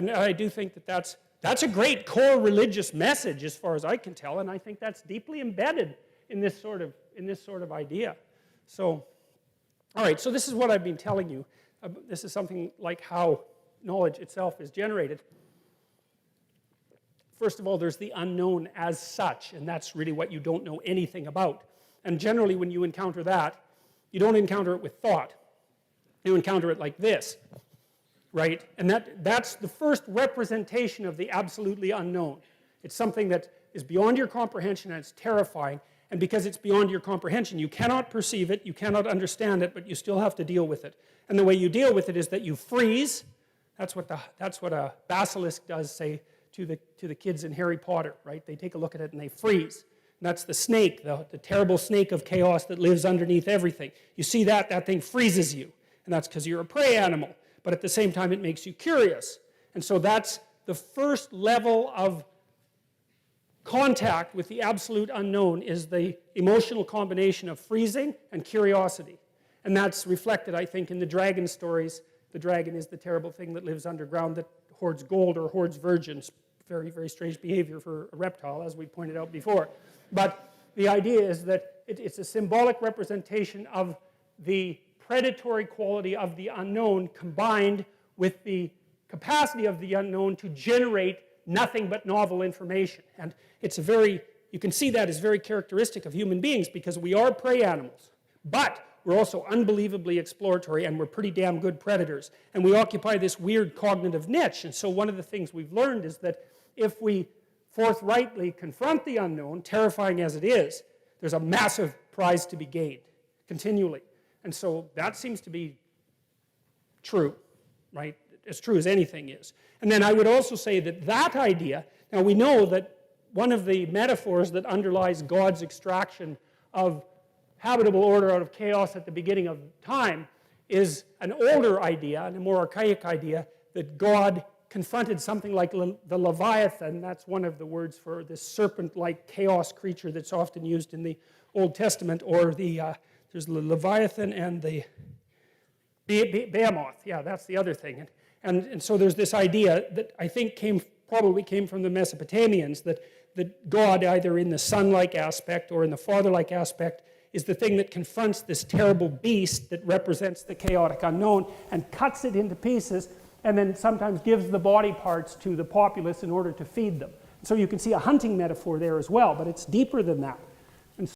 And I do think that that's a great core religious message as far as I can tell, and I think that's deeply embedded in this sort of idea. So, all right, so this is what I've been telling you. This is something like how knowledge itself is generated. First of all, there's the unknown as such, and that's really what you don't know anything about. And generally, when you encounter that, you don't encounter it with thought. You encounter it like this, right? And that's the first representation of the absolutely unknown. It's something that is beyond your comprehension, and it's terrifying. And because it's beyond your comprehension, you cannot perceive it, you cannot understand it, but you still have to deal with it. And the way you deal with it is that you freeze. That's what a basilisk does, say, to the kids in Harry Potter, right? They take a look at it and they freeze. And that's the snake, the terrible snake of chaos that lives underneath everything. You see that thing freezes you. And that's because you're a prey animal. But at the same time, it makes you curious. And so that's the first level of contact with the absolute unknown, is the emotional combination of freezing and curiosity. And that's reflected, I think, in the dragon stories. The dragon is the terrible thing that lives underground that hoards gold or hoards virgins. Very, very strange behavior for a reptile, as we pointed out before. But the idea is that it's a symbolic representation of the predatory quality of the unknown combined with the capacity of the unknown to generate nothing but novel information. And it's a very, you can see that as very characteristic of human beings, because we are prey animals. But we're also unbelievably exploratory, and we're pretty damn good predators. And we occupy this weird cognitive niche. And so one of the things we've learned is that if we forthrightly confront the unknown, terrifying as it is, there's a massive prize to be gained, continually. And so that seems to be true, right? As true as anything is. And then I would also say that that idea, now we know that one of the metaphors that underlies God's extraction of habitable order out of chaos at the beginning of time is an older idea, and a more archaic idea, that God confronted something like the Leviathan. That's one of the words for this serpent-like chaos creature that's often used in the Old Testament, or there's the Leviathan and the Behemoth. Yeah, that's the other thing. And so there's this idea that I think probably came from the Mesopotamians, that God, either in the son-like aspect or in the father-like aspect, is the thing that confronts this terrible beast that represents the chaotic unknown and cuts it into pieces, and then sometimes gives the body parts to the populace in order to feed them. So you can see a hunting metaphor there as well, but it's deeper than that.